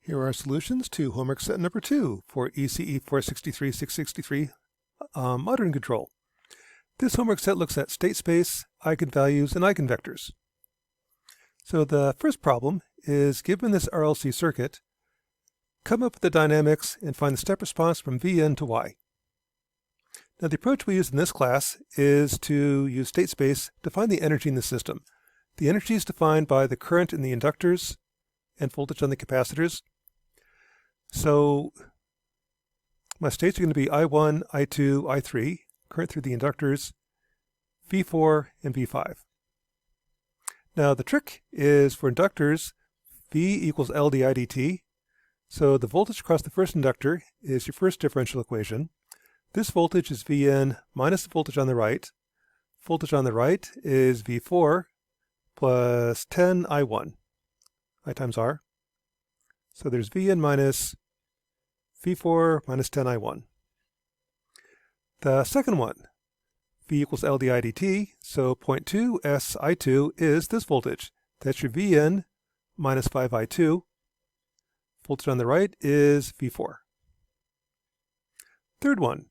Here are solutions to homework set number 2 for ECE 463-663 modern control. This homework set looks at state space, eigenvalues, and eigenvectors. So the first problem is, given this RLC circuit, come up with the dynamics and find the step response from Vn to y. Now the approach we use in this class is to use state space to find the energy in the system. The energy is defined by the current in the inductors and voltage on the capacitors. So my states are going to be I1, I2, I3, current through the inductors, V4, and V5. Now the trick is, for inductors, V equals L di dt. So the voltage across the first inductor is your first differential equation. This voltage is Vn minus the voltage on the right. Voltage on the right is V4 plus 10 I1, I times R. So there's Vn minus V4 minus 10 I1. The second one, V equals L di dt, so 0.2 S I2 is this voltage. That's your Vn minus 5 I2. Voltage on the right is V4. Third one,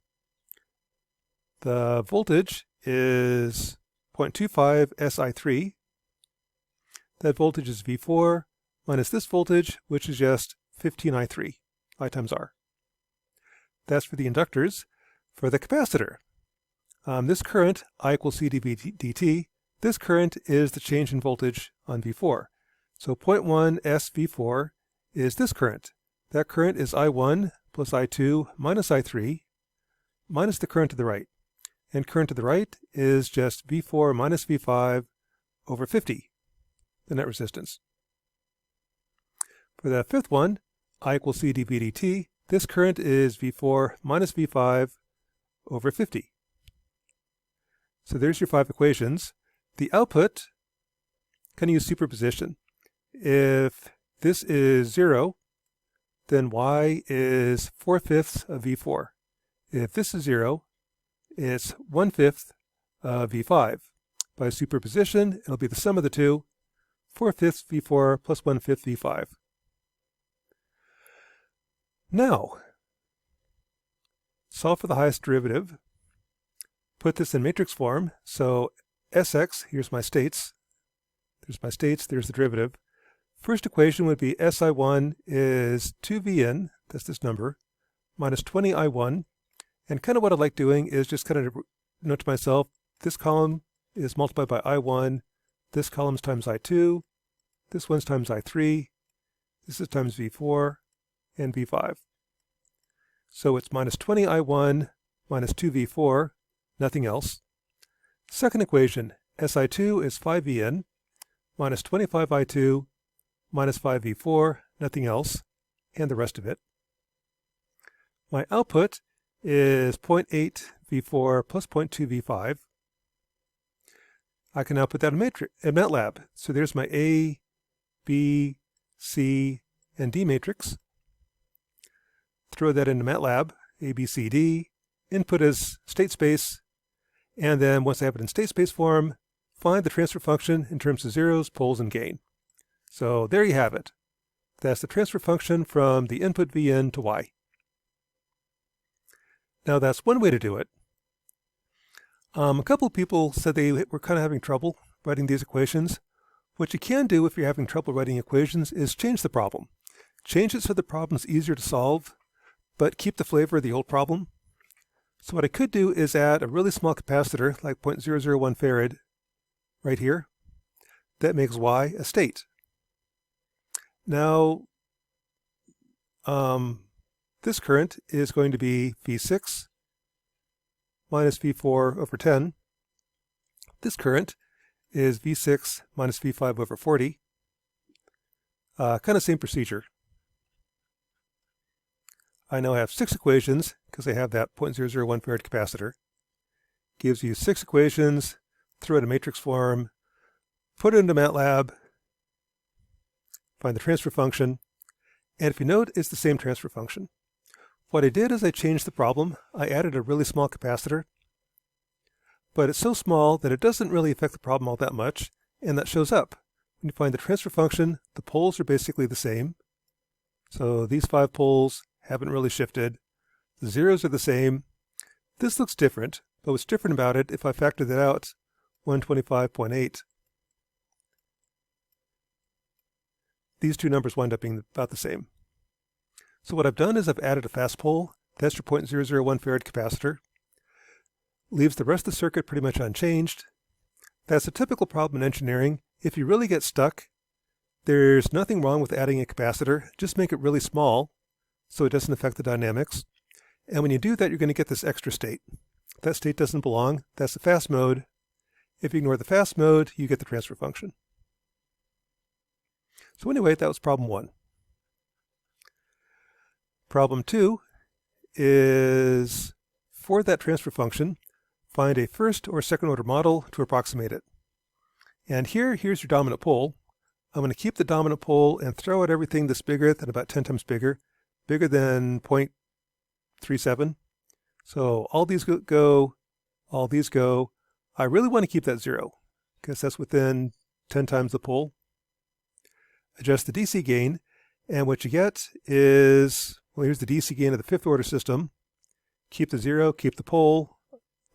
the voltage is 0.25 Si3. That voltage is V4 minus this voltage, which is just 15I3, I times R. That's for the inductors. For the capacitor, this current, I equals C dV dt, this current is the change in voltage on V4. So 0.1 S V4 is this current. That current is I1 plus I2 minus I3 minus the current to the right. And current to the right is just V4 minus V5 over 50, the net resistance. For the fifth one, I equals C dV dt, this current is V4 minus V5 over 50. So there's your 5 equations. The output can use superposition. If this is 0, then y is 4/5 of V4. If this is 0, it's 1/5 of V5. By superposition, it'll be the sum of the two, 4/5 V4 plus 1/5 V5. Now, solve for the highest derivative. Put this in matrix form. So Sx, here's my states. There's my states, there's the derivative. First equation would be Si1 is 2Vn, that's this number, minus 20I1. And kind of what I like doing is just kind of note to myself, this column is multiplied by I1, this column's times I2, this one's times I3, this is times V4, and V5. So it's minus 20I1 minus 2V4, nothing else. Second equation, Si2 is 5Vn minus 25I2 minus 5V4, nothing else, and the rest of it. My output is 0.8 V4 plus 0.2 V5. I can now put that in MATLAB. So there's my A, B, C, and D matrix. Throw that into MATLAB, A, B, C, D, input as state space, and then once I have it in state space form, find the transfer function in terms of zeros, poles, and gain. So there you have it. That's the transfer function from the input Vn to y. Now that's one way to do it. A couple of people said they were kind of having trouble writing these equations. What you can do if you're having trouble writing equations is change the problem. Change it so the problem's easier to solve, but keep the flavor of the old problem. So what I could do is add a really small capacitor, like 0.001 farad, right here. That makes y a state. Now, this current is going to be V6 minus V4 over 10. This current is V6 minus V5 over 40. Kind of same procedure. I now have 6 equations because I have that 0.001 farad capacitor. Gives you 6 equations, throw it in matrix form, put it into MATLAB, find the transfer function, and if you note, it's the same transfer function. What I did is I changed the problem. I added a really small capacitor, but it's so small that it doesn't really affect the problem all that much, and that shows up. When you find the transfer function, the poles are basically the same. So these 5 poles haven't really shifted. The zeros are the same. This looks different, but what's different about it, if I factor that out, 125.8, these two numbers wind up being about the same. So what I've done is I've added a fast pole. That's your 0.001 farad capacitor. Leaves the rest of the circuit pretty much unchanged. That's a typical problem in engineering. If you really get stuck, there's nothing wrong with adding a capacitor. Just make it really small so it doesn't affect the dynamics. And when you do that, you're going to get this extra state. That state doesn't belong. That's the fast mode. If you ignore the fast mode, you get the transfer function. So anyway, that was problem 1. Problem 2 is, for that transfer function, find a first or second order model to approximate it. And here's your dominant pole. I'm going to keep the dominant pole and throw out everything that's bigger than about 10 times bigger than 0.37. So all these go, all these go. I really want to keep that 0 because that's within 10 times the pole. Adjust the DC gain, and what you get is, well, here's the DC gain of the 5th order system. Keep the 0, keep the pole.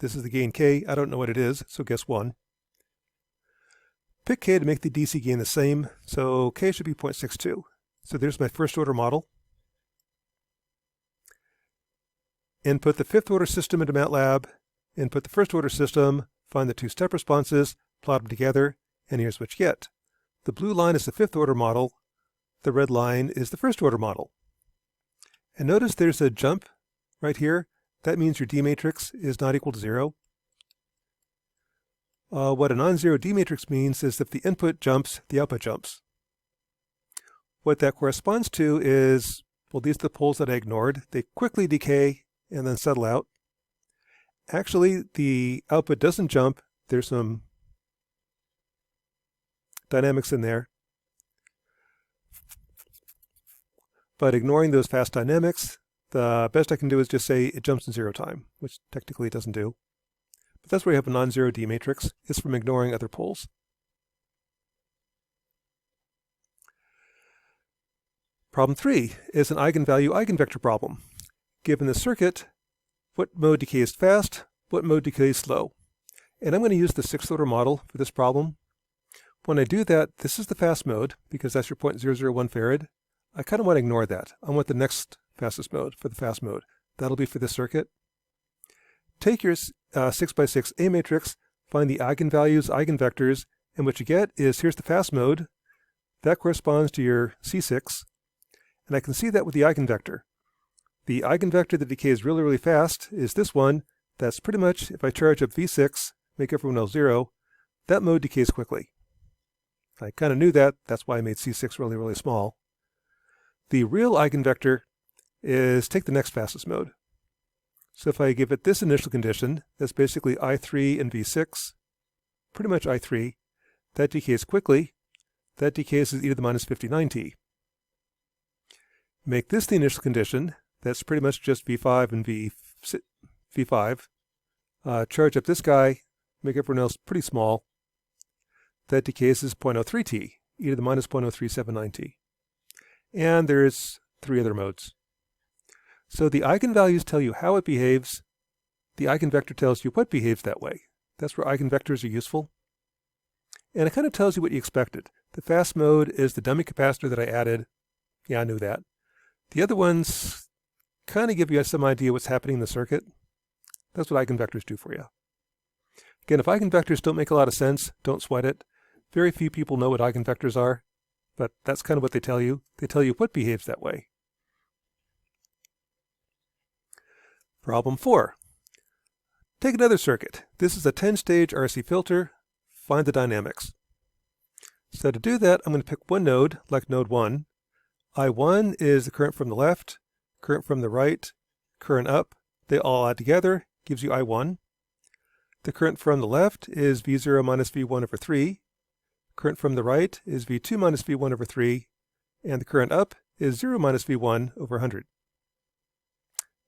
This is the gain K. I don't know what it is, so guess 1. Pick K to make the DC gain the same, so K should be 0.62. So there's my first order model. Input the 5th order system into MATLAB, input the first order system, find the 2 step responses, plot them together, and here's what you get. The blue line is the 5th order model, the red line is the first order model. And notice there's a jump right here. That means your D matrix is not equal to 0. What a non-zero D matrix means is if the input jumps, the output jumps. What that corresponds to is, well, these are the poles that I ignored. They quickly decay and then settle out. Actually, the output doesn't jump. There's some dynamics in there. But ignoring those fast dynamics, the best I can do is just say it jumps in 0 time, which technically it doesn't do. But that's where you have a non-zero D matrix. It's from ignoring other poles. Problem 3 is an eigenvalue eigenvector problem. Given the circuit, what mode decays fast, what mode decays slow? And I'm going to use the 6th order model for this problem. When I do that, this is the fast mode, because that's your 0.001 farad. I kind of want to ignore that. I want the next fastest mode for the fast mode. That'll be for this circuit. Take your 6x6 A matrix, find the eigenvalues, eigenvectors, and what you get is, here's the fast mode. That corresponds to your C6. And I can see that with the eigenvector. The eigenvector that decays really, really fast is this one. That's pretty much, if I charge up V6, make everyone else 0, that mode decays quickly. I kind of knew that. That's why I made C6 really, really small. The real eigenvector is take the next fastest mode. So if I give it this initial condition, that's basically I3 and V6, pretty much I3, that decays quickly. That decays as e to the minus 59t. Make this the initial condition. That's pretty much just V5 and V5. Charge up this guy, make everyone else pretty small. That decays as 0.03t, e to the minus 0.0379t. And there's 3 other modes. So the eigenvalues tell you how it behaves. The eigenvector tells you what behaves that way. That's where eigenvectors are useful. And it kind of tells you what you expected. The fast mode is the dummy capacitor that I added. Yeah, I knew that. The other ones kind of give you some idea what's happening in the circuit. That's what eigenvectors do for you. Again, if eigenvectors don't make a lot of sense, don't sweat it. Very few people know what eigenvectors are, but that's kind of what they tell you. They tell you what behaves that way. Problem 4. Take another circuit. This is a 10-stage RC filter. Find the dynamics. So to do that, I'm going to pick one node, like node 1. I1 is the current from the left, current from the right, current up. They all add together, gives you I1. The current from the left is V0 minus V1 over 3. Current from the right is V2 minus V1 over 3. And the current up is 0 minus V1 over 100.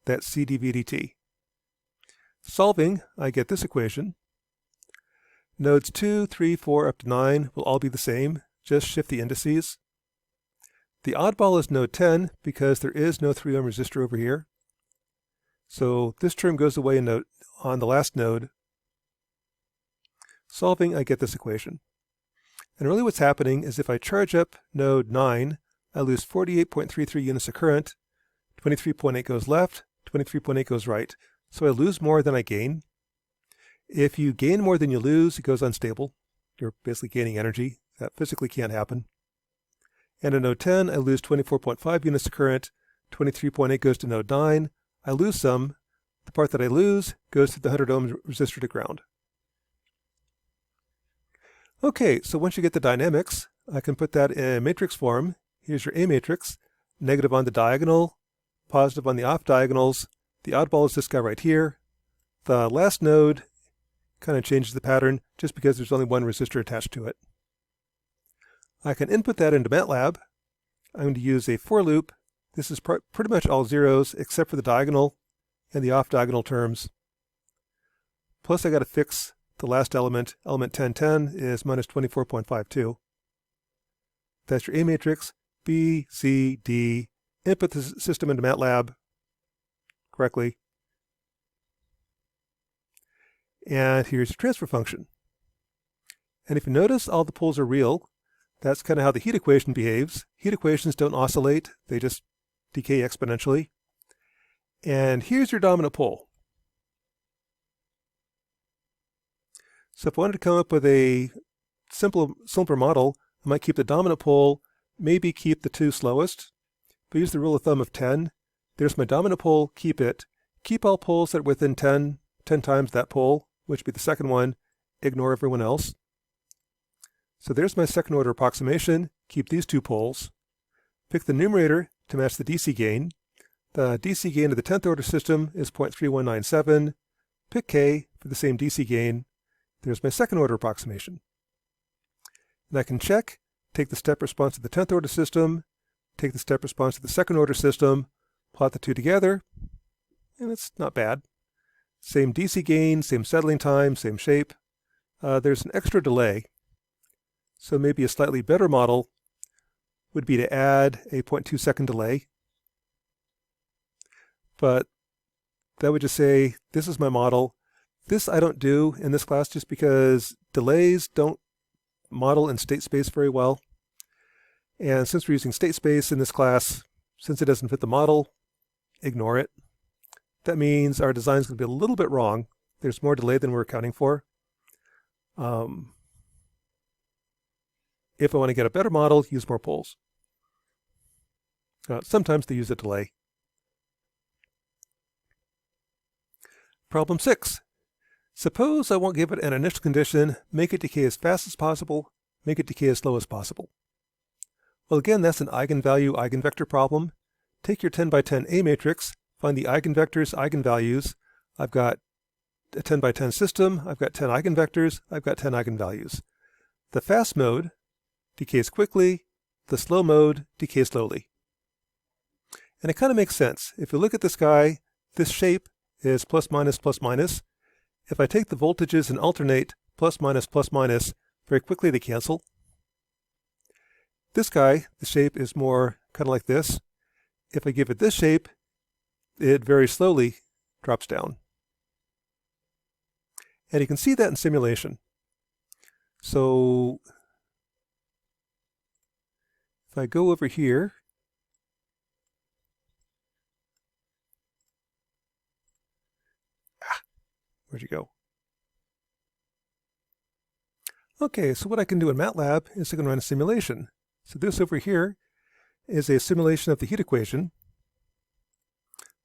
That's C dV dt. Solving, I get this equation. Nodes 2, 3, 4, up to 9 will all be the same. Just shift the indices. The oddball is node 10 because there is no 3 ohm resistor over here. So this term goes away on the last node. Solving, I get this equation. And really what's happening is if I charge up node 9, I lose 48.33 units of current, 23.8 goes left, 23.8 goes right. So I lose more than I gain. If you gain more than you lose, it goes unstable. You're basically gaining energy. That physically can't happen. And in node 10, I lose 24.5 units of current, 23.8 goes to node 9. I lose some. The part that I lose goes to the 100 ohm resistor to ground. Okay, so once you get the dynamics, I can put that in matrix form. Here's your A matrix, negative on the diagonal, positive on the off diagonals. The oddball is this guy right here. The last node kind of changes the pattern just because there's only one resistor attached to it. I can input that into MATLAB. I'm going to use a for loop. This is pretty much all zeros except for the diagonal and the off diagonal terms. Plus I got to fix the last element. Element 1010 is minus 24.52. That's your A matrix. B, C, D. Input the system into MATLAB correctly. And here's your transfer function. And if you notice, all the poles are real. That's kind of how the heat equation behaves. Heat equations don't oscillate. They just decay exponentially. And here's your dominant pole. So if I wanted to come up with a simpler model, I might keep the dominant pole, maybe keep the two slowest, but use the rule of thumb of 10. There's my dominant pole, keep it. Keep all poles that are within 10 times that pole, which would be the second one. Ignore everyone else. So there's my second order approximation. Keep these two poles. Pick the numerator to match the DC gain. The DC gain of the 10th order system is 0.3197. Pick K for the same DC gain. There's my second order approximation. And I can check, take the step response of the 10th order system, take the step response of the second order system, plot the two together, and it's not bad. Same DC gain, same settling time, same shape. There's an extra delay. So maybe a slightly better model would be to add a 0.2 second delay. But that would just say, this is my model. This I don't do in this class just because delays don't model in state space very well. And since we're using state space in this class, since it doesn't fit the model, ignore it. That means our design is going to be a little bit wrong. There's more delay than we're accounting for. If I want to get a better model, use more poles. Sometimes they use a delay. Problem 6. Suppose I won't give it an initial condition, make it decay as fast as possible, make it decay as slow as possible. Well, again, that's an eigenvalue eigenvector problem. Take your 10 by 10 A matrix, find the eigenvectors, eigenvalues. I've got a 10 by 10 system, I've got 10 eigenvectors, I've got 10 eigenvalues. The fast mode decays quickly, the slow mode decays slowly. And it kind of makes sense. If you look at this guy, this shape is plus minus plus minus. If I take the voltages and alternate plus minus, very quickly they cancel. This guy, the shape is more kind of like this. If I give it this shape, it very slowly drops down. And you can see that in simulation. So if I go over here, where'd you go? Okay, so what I can do in MATLAB is I can run a simulation. So this over here is a simulation of the heat equation.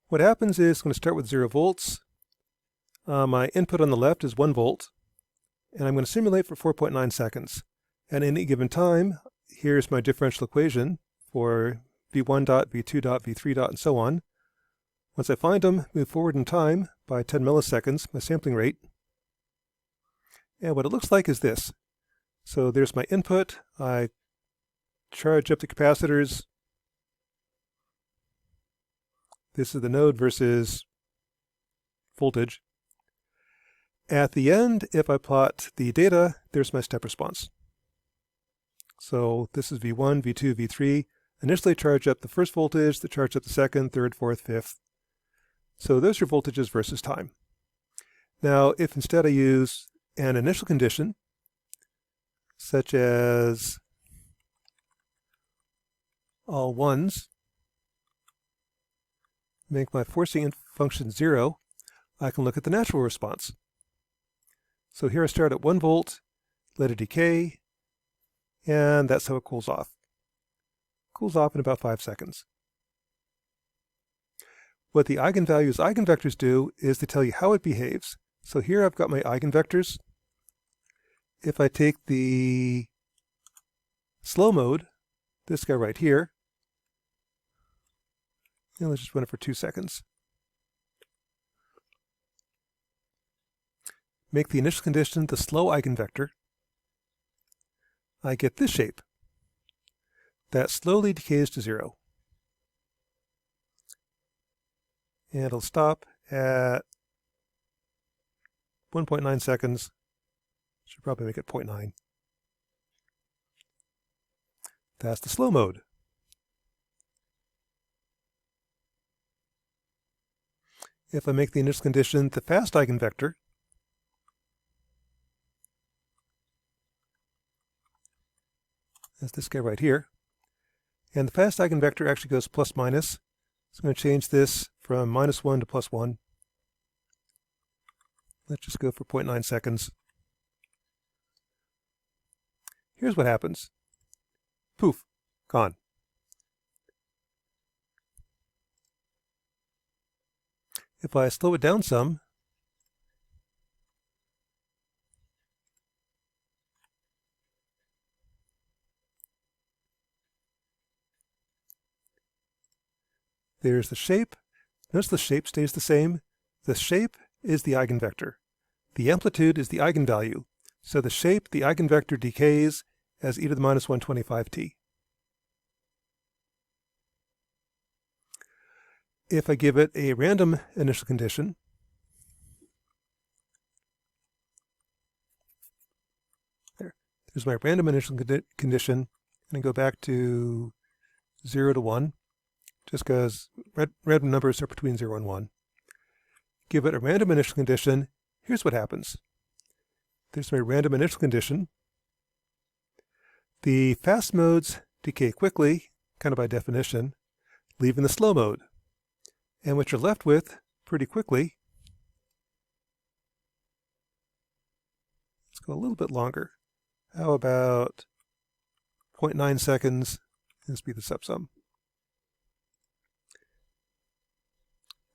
What happens is I'm going to start with 0 volts. My input on the left is 1 volt. And I'm going to simulate for 4.9 seconds. At any given time, here's my differential equation for V1 dot, V2 dot, V3 dot, and so on. Once I find them, move forward in time by 10 milliseconds, my sampling rate. And what it looks like is this. So there's my input. I charge up the capacitors. This is the node versus voltage. At the end, if I plot the data, there's my step response. So this is V1, V2, V3. Initially charge up the first voltage, that charge up the second, third, fourth, fifth. So those are your voltages versus time. Now, if instead I use an initial condition, such as all ones, make my forcing function 0, I can look at the natural response. So here I start at 1 volt, let it decay, and that's how it cools off. Cools off in about 5 seconds. What the eigenvalues eigenvectors do is they tell you how it behaves. So here I've got my eigenvectors. If I take the slow mode, this guy right here, and let's just run it for 2 seconds. Make the initial condition the slow eigenvector. I get this shape that slowly decays to 0. And it'll stop at 1.9 seconds. Should probably make it 0.9. That's the slow mode. If I make the initial condition the fast eigenvector, that's this guy right here, and the fast eigenvector actually goes plus minus. So I'm going to change this from -1 to +1. Let's just go for 0.9 seconds. Here's what happens. Poof, gone. If I slow it down some, there's the shape. Notice the shape stays the same. The shape is the eigenvector. The amplitude is the eigenvalue. So the shape, the eigenvector, decays as e to the minus 125t. If I give it a random initial condition, there's my random initial condition, and I go back to 0 to 1, just because random numbers are between 0 and 1. Give it a random initial condition, here's what happens. There's my random initial condition. The fast modes decay quickly, kind of by definition, leaving the slow mode. And what you're left with pretty quickly, let's go a little bit longer. How about 0.9 seconds and speed this up some.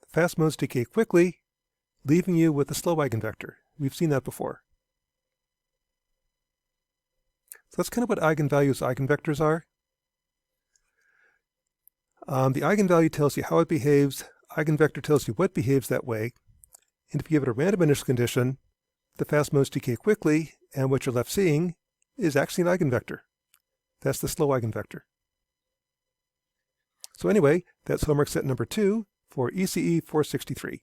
The fast modes decay quickly, leaving you with the slow eigenvector. We've seen that before. So that's kind of what eigenvalues eigenvectors are. The eigenvalue tells you how it behaves. Eigenvector tells you what behaves that way. And if you give it a random initial condition, the fast modes decay quickly, and what you're left seeing is actually an eigenvector. That's the slow eigenvector. So anyway, that's homework set number 2 for ECE 463.